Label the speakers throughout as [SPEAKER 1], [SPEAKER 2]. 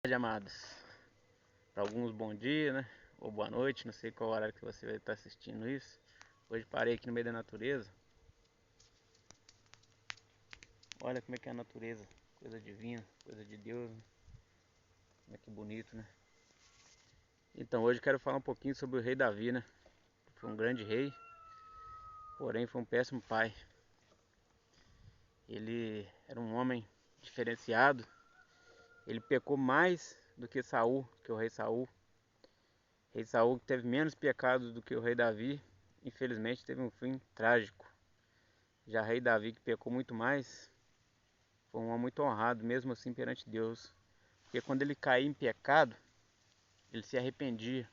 [SPEAKER 1] Amados, para alguns bom dia, né? Ou boa noite, não sei qual horário que você vai estar assistindo isso. Hoje parei aqui no meio da natureza. Olha como é que é a natureza, coisa divina, coisa de Deus, né? Como é que bonito, né? Então hoje quero falar um pouquinho sobre o rei Davi, né? Foi um grande rei, porém foi um péssimo pai. Ele era um homem diferenciado. Ele pecou mais do que Saul, que o rei Saul. O rei Saul teve menos pecados do que o rei Davi. Infelizmente teve um fim trágico. Já rei Davi, que pecou muito mais, foi um homem muito honrado, mesmo assim perante Deus. Porque quando ele caía em pecado, ele se arrependia.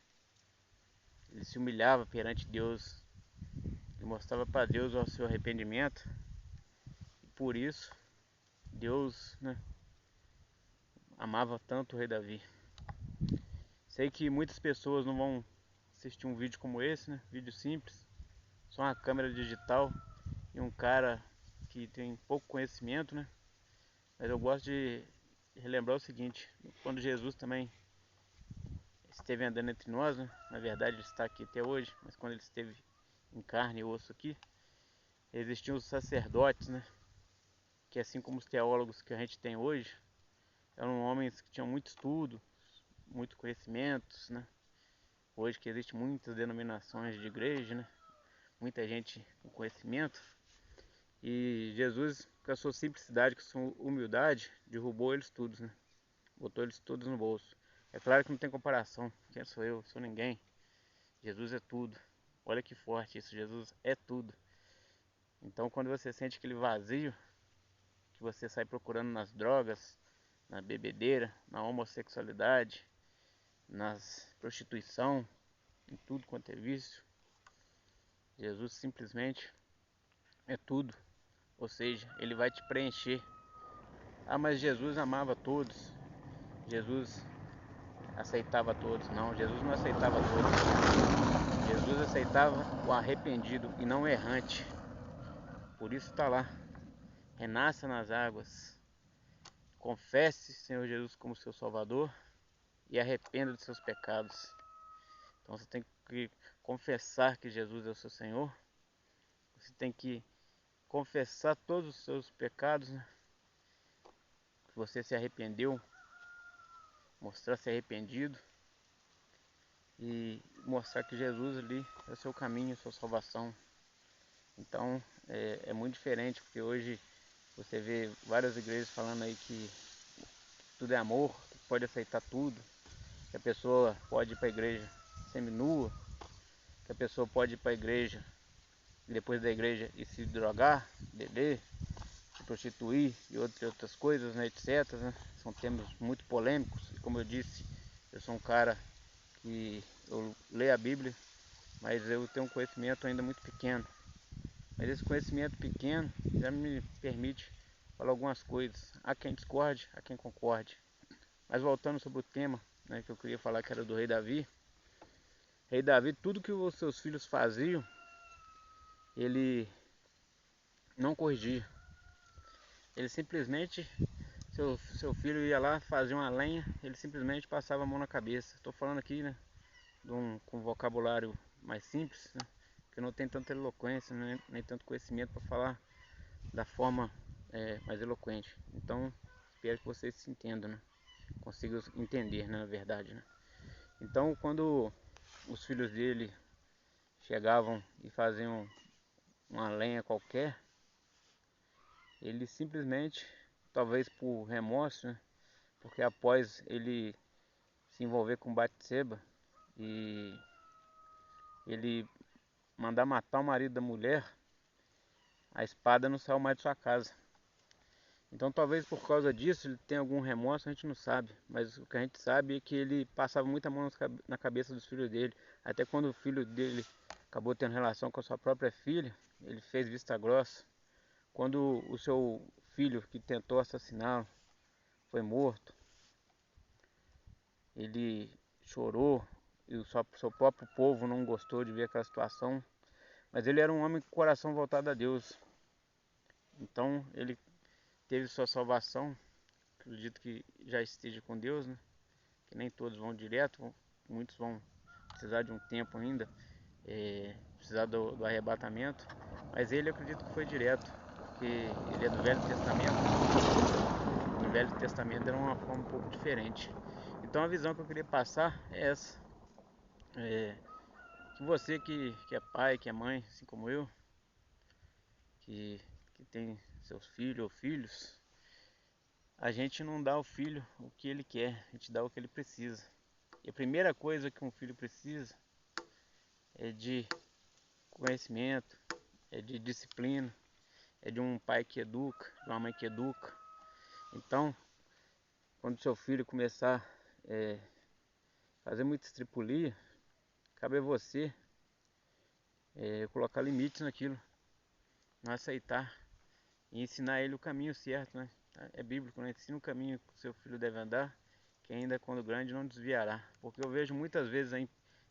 [SPEAKER 1] Ele se humilhava perante Deus. Ele mostrava para Deus o seu arrependimento. E por isso, Deus, né, amava tanto o rei Davi. Sei que muitas pessoas não vão assistir um vídeo como esse, né? Vídeo simples. Só uma câmera digital e um cara que tem pouco conhecimento, né? Mas eu gosto de relembrar o seguinte: quando Jesus também esteve andando entre nós, né? Na verdade ele está aqui até hoje, mas quando ele esteve em carne e osso aqui, existiam os sacerdotes, né? Que assim como os teólogos que a gente tem hoje, eram homens que tinham muito estudo, muito conhecimentos, né? Hoje que existem muitas denominações de igreja, né? Muita gente com conhecimento. E Jesus, com a sua simplicidade, com a sua humildade, derrubou eles todos, né? Botou eles todos no bolso. É claro que não tem comparação. Quem sou eu? Sou ninguém. Jesus é tudo. Olha que forte isso. Jesus é tudo. Então quando você sente aquele vazio, que você sai procurando nas drogas, na bebedeira, na homossexualidade, nas prostituição, em tudo quanto é vício, Jesus simplesmente é tudo. Ou seja, ele vai te preencher. Ah, mas Jesus amava todos. Jesus aceitava todos. Não, Jesus não aceitava todos. Jesus aceitava o arrependido e não o errante. Por isso está lá: renasça nas águas, confesse Senhor Jesus como seu Salvador e arrependa dos seus pecados. Então você tem que confessar que Jesus é o seu Senhor. Você tem que confessar todos os seus pecados, né? Que você se arrependeu, mostrar-se arrependido e mostrar que Jesus ali é o seu caminho, a sua salvação. Então é muito diferente, porque hoje você vê várias igrejas falando aí que tudo é amor, que pode aceitar tudo, que a pessoa pode ir para a igreja seminua, que a pessoa pode ir para a igreja e depois da igreja e se drogar, beber, se prostituir e outras coisas, né, etc. Né? São temas muito polêmicos e, como eu disse, eu sou um cara que eu leio a Bíblia, mas eu tenho um conhecimento ainda muito pequeno. Mas esse conhecimento pequeno já me permite falar algumas coisas. Há quem discorde, há quem concorde. Mas voltando sobre o tema, né, que eu queria falar, que era do rei Davi. Rei Davi, tudo que os seus filhos faziam, ele não corrigia. Ele simplesmente, seu filho ia lá, fazia uma lenha, ele simplesmente passava a mão na cabeça. Estou falando aqui, né, com um vocabulário mais simples, né, que não tem tanta eloquência, né, nem tanto conhecimento para falar da forma mais eloquente. Então, espero que vocês se entendam, né, consigam entender, né, na verdade, né. Então, quando os filhos dele chegavam e faziam uma lenha qualquer, ele simplesmente, talvez por remorso, né, porque após ele se envolver com Batseba e ele mandar matar o marido da mulher, a espada não saiu mais de sua casa. Então talvez por causa disso ele tenha algum remorso, a gente não sabe. Mas o que a gente sabe é que ele passava muita mão na cabeça dos filhos dele. Até quando o filho dele acabou tendo relação com a sua própria filha, ele fez vista grossa. Quando o seu filho que tentou assassiná-lo foi morto, ele chorou e o seu próprio povo não gostou de ver aquela situação. Mas ele era um homem com o coração voltado a Deus. Então ele teve sua salvação, acredito que já esteja com Deus, né? que nem todos vão direto, muitos vão precisar de um tempo ainda, precisar do arrebatamento, mas ele, eu acredito que foi direto, porque ele é do Velho Testamento. No Velho Testamento era uma forma um pouco diferente. Então a visão que eu queria passar é essa, que você que é pai, que é mãe, assim como eu, que tem seus filhos ou filhos, a gente não dá ao filho o que ele quer, a gente dá o que ele precisa. E a primeira coisa que um filho precisa é de conhecimento, é de disciplina, é de um pai que educa, de uma mãe que educa. Então, quando seu filho começar a fazer muita estripulia, cabe a você colocar limites naquilo, não aceitar e ensinar ele o caminho certo, né? É bíblico, né? Ensina o caminho que o seu filho deve andar, que ainda quando grande não desviará. Porque eu vejo muitas vezes aí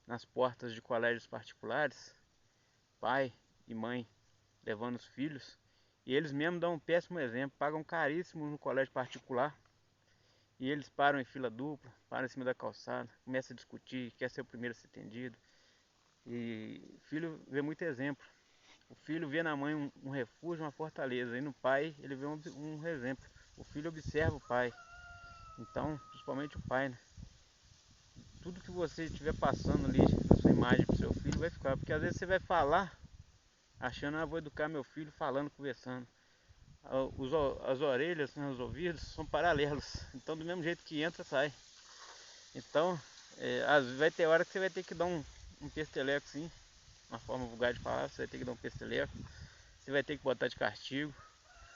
[SPEAKER 1] nas portas de colégios particulares, pai e mãe levando os filhos, e eles mesmos dão um péssimo exemplo, pagam caríssimo no colégio particular, e eles param em fila dupla, param em cima da calçada, começam a discutir, quer ser o primeiro a ser atendido. E o filho vê muito exemplo. O filho vê na mãe um refúgio, uma fortaleza, e no pai ele vê um exemplo. O filho observa o pai. Então, principalmente o pai, né? Tudo que você estiver passando ali na sua imagem pro seu filho vai ficar, porque às vezes você vai falar achando, vou educar meu filho falando, conversando. As orelhas, né, os ouvidos são paralelos, então do mesmo jeito que entra, sai. Então, vai ter hora que você vai ter que dar um pesteleco, sim, uma forma vulgar de falar, você vai ter que dar um pesteleco, você vai ter que botar de castigo,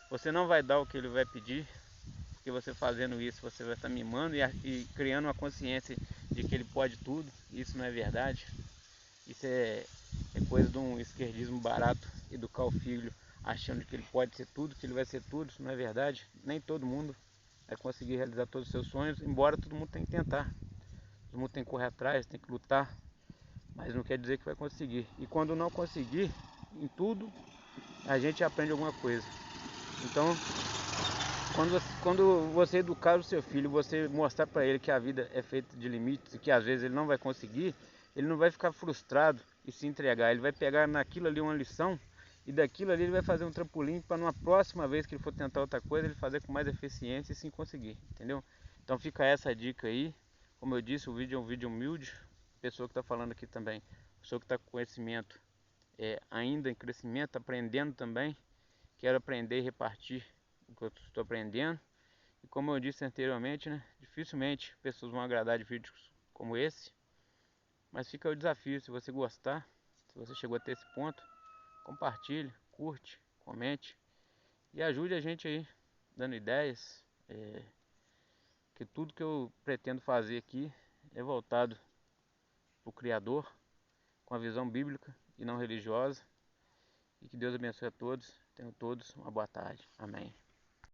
[SPEAKER 1] você não vai dar o que ele vai pedir, porque você fazendo isso, você vai estar mimando e criando uma consciência de que ele pode tudo. Isso não é verdade. Isso é coisa de um esquerdismo barato, educar o filho achando que ele pode ser tudo, que ele vai ser tudo. Isso não é verdade. Nem todo mundo vai conseguir realizar todos os seus sonhos, embora todo mundo tenha que tentar. Todo mundo tem que correr atrás, tem que lutar, mas não quer dizer que vai conseguir. E quando não conseguir, em tudo, a gente aprende alguma coisa. Então, quando você educar o seu filho, você mostrar para ele que a vida é feita de limites e que às vezes ele não vai conseguir, ele não vai ficar frustrado e se entregar. Ele vai pegar naquilo ali uma lição e daquilo ali ele vai fazer um trampolim para numa próxima vez que ele for tentar outra coisa, ele fazer com mais eficiência e sim conseguir, entendeu? Então fica essa dica aí. Como eu disse, o vídeo é um vídeo humilde. Pessoa que está falando aqui também, pessoa que está com conhecimento ainda em crescimento, aprendendo também. Quero aprender e repartir o que eu estou aprendendo. E como eu disse anteriormente, né, dificilmente pessoas vão agradar de vídeos como esse. Mas fica o desafio, se você gostar, se você chegou até esse ponto, compartilhe, curte, comente e ajude a gente aí, dando ideias. Que tudo que eu pretendo fazer aqui é voltado para o Criador, com a visão bíblica e não religiosa. E que Deus abençoe a todos. Tenham todos uma boa tarde. Amém.